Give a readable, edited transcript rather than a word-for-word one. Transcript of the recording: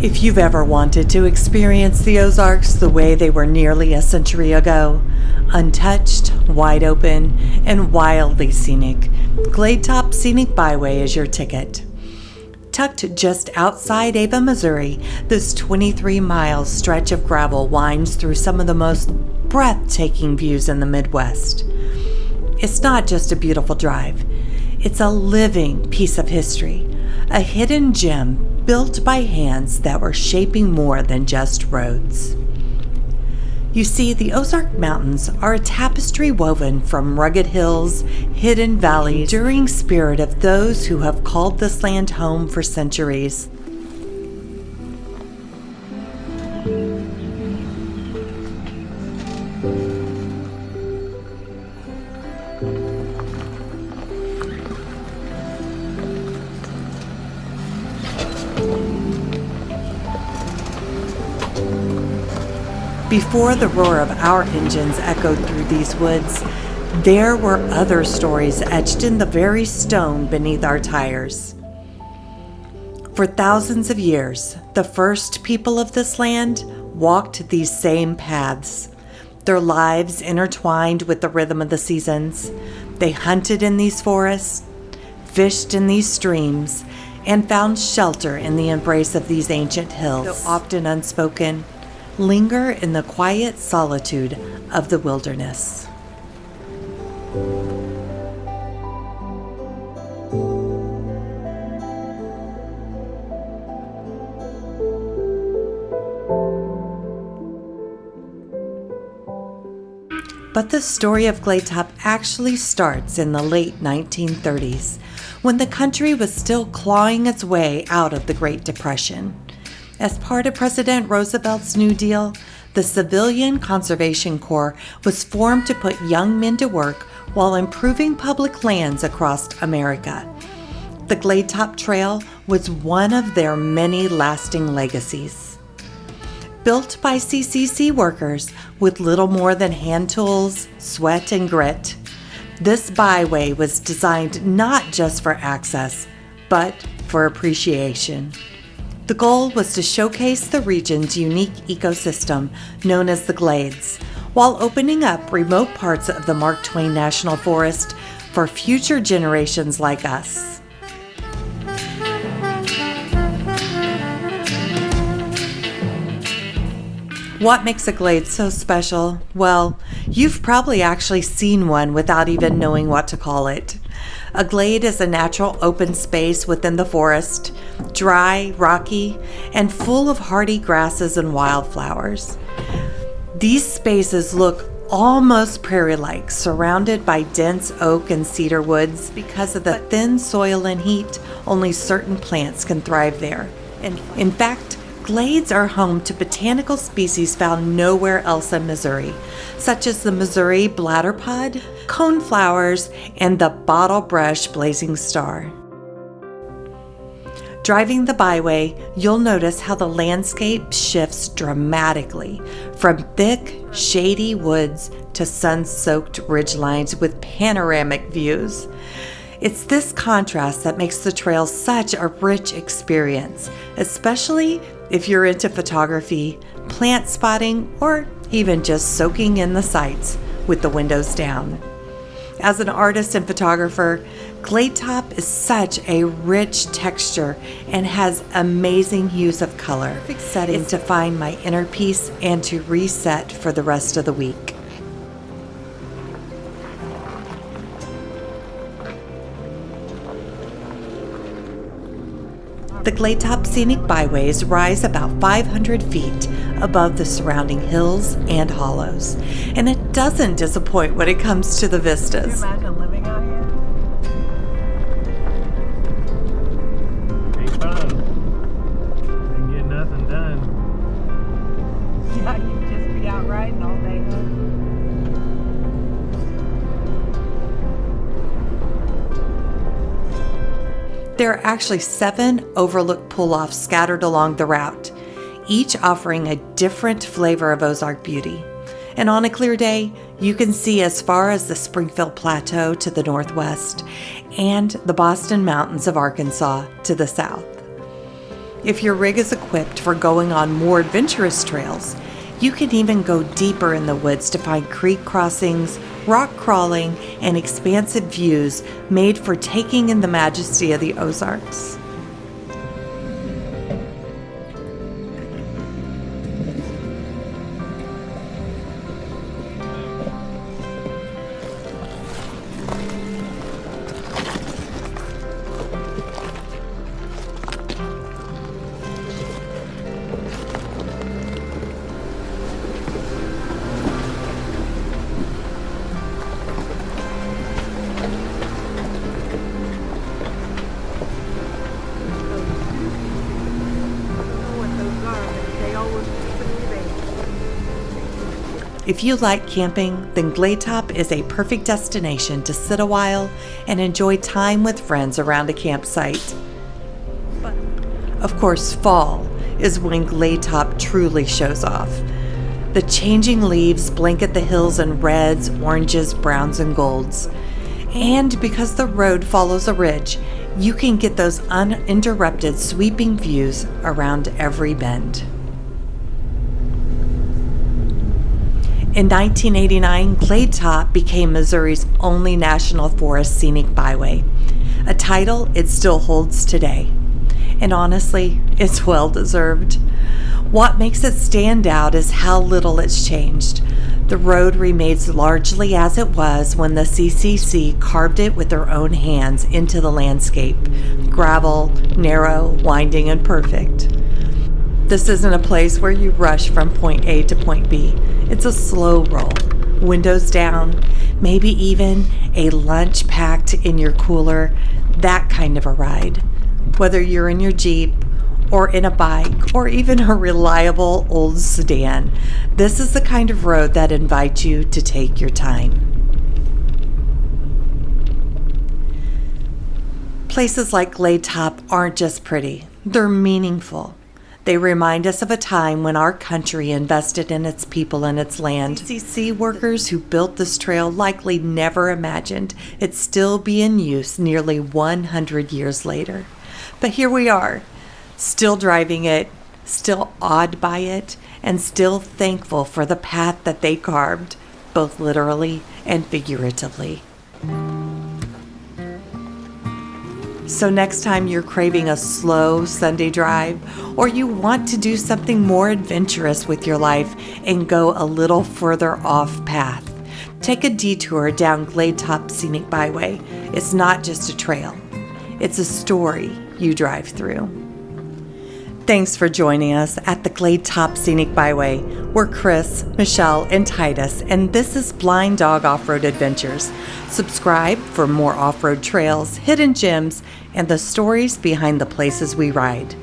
If you've ever wanted to experience the Ozarks the way they were nearly a century ago, untouched, wide open, and wildly scenic, Glade Top Scenic Byway is your ticket. Tucked just outside Ava, Missouri, this 23-mile stretch of gravel winds through some of the most breathtaking views in the Midwest. It's not just a beautiful drive. It's a living piece of history, a hidden gem built by hands that were shaping more than just roads. You see, the Ozark Mountains are a tapestry woven from rugged hills, hidden valleys, enduring spirit of those who have called this land home for centuries. Before the roar of our engines echoed through these woods, there were other stories etched in the very stone beneath our tires. For thousands of years, the first people of this land walked these same paths, their lives intertwined with the rhythm of the seasons. They hunted in these forests, fished in these streams, and found shelter in the embrace of these ancient hills, though often unspoken, linger in the quiet solitude of the wilderness. But the story of Glade Top actually starts in the late 1930s, when the country was still clawing its way out of the Great Depression. As part of President Roosevelt's New Deal, the Civilian Conservation Corps was formed to put young men to work while improving public lands across America. The Glade Top Trail was one of their many lasting legacies. Built by CCC workers with little more than hand tools, sweat, and grit, this byway was designed not just for access, but for appreciation. The goal was to showcase the region's unique ecosystem known as the Glades, while opening up remote parts of the Mark Twain National Forest for future generations like us. What makes a glade so special? Well, you've probably actually seen one without even knowing what to call it. A glade is a natural open space within the forest, dry, rocky, and full of hardy grasses and wildflowers. These spaces look almost prairie-like, surrounded by dense oak and cedar woods. Because of the thin soil and heat, only certain plants can thrive there. And in fact, glades are home to botanical species found nowhere else in Missouri, such as the Missouri bladderpod, coneflowers, and the bottlebrush blazing star. Driving the byway, you'll notice how the landscape shifts dramatically from thick, shady woods to sun-soaked ridgelines with panoramic views. It's this contrast that makes the trail such a rich experience, especially if you're into photography, plant spotting, or even just soaking in the sights with the windows down. As an artist and photographer, Glade Top is such a rich texture and has amazing hues of color. Perfect setting to find my inner peace and to reset for the rest of the week. The Glade Top Scenic Byways rise about 500 feet above the surrounding hills and hollows, and it doesn't disappoint when it comes to the vistas. Can you imagine living out here? Ain't fun. Ain't get nothing done. Yeah, you'd just be out riding all day. There are actually 7 overlook pull-offs scattered along the route, each offering a different flavor of Ozark beauty. And on a clear day, you can see as far as the Springfield Plateau to the northwest and the Boston Mountains of Arkansas to the south. If your rig is equipped for going on more adventurous trails, you can even go deeper in the woods to find creek crossings, rock crawling, and expansive views made for taking in the majesty of the Ozarks. If you like camping, then Glade Top is a perfect destination to sit a while and enjoy time with friends around a campsite. Of course, fall is when Glade Top truly shows off. The changing leaves blanket the hills in reds, oranges, browns, and golds. And because the road follows a ridge, you can get those uninterrupted sweeping views around every bend. In 1989, Glade Top became Missouri's only National Forest Scenic Byway, a title it still holds today. And honestly, it's well deserved. What makes it stand out is how little it's changed. The road remains largely as it was when the CCC carved it with their own hands into the landscape. Gravel, narrow, winding, and perfect. This isn't a place where you rush from point A to point B. It's a slow roll, windows down, maybe even a lunch packed in your cooler, that kind of a ride. Whether you're in your Jeep or in a bike or even a reliable old sedan, this is the kind of road that invites you to take your time. Places like Glade Top aren't just pretty, they're meaningful. They remind us of a time when our country invested in its people and its land. CCC workers who built this trail likely never imagined it'd still be in use nearly 100 years later. But here we are, still driving it, still awed by it, and still thankful for the path that they carved, both literally and figuratively. So next time you're craving a slow Sunday drive, or you want to do something more adventurous with your life and go a little further off path, take a detour down Glade Top Scenic Byway. It's not just a trail, it's a story you drive through. Thanks for joining us at the Glade Top Scenic Byway. We're Chris, Michelle, and Titus, and this is Blind Dog Off-Road Adventures. Subscribe for more off-road trails, hidden gems, and the stories behind the places we ride.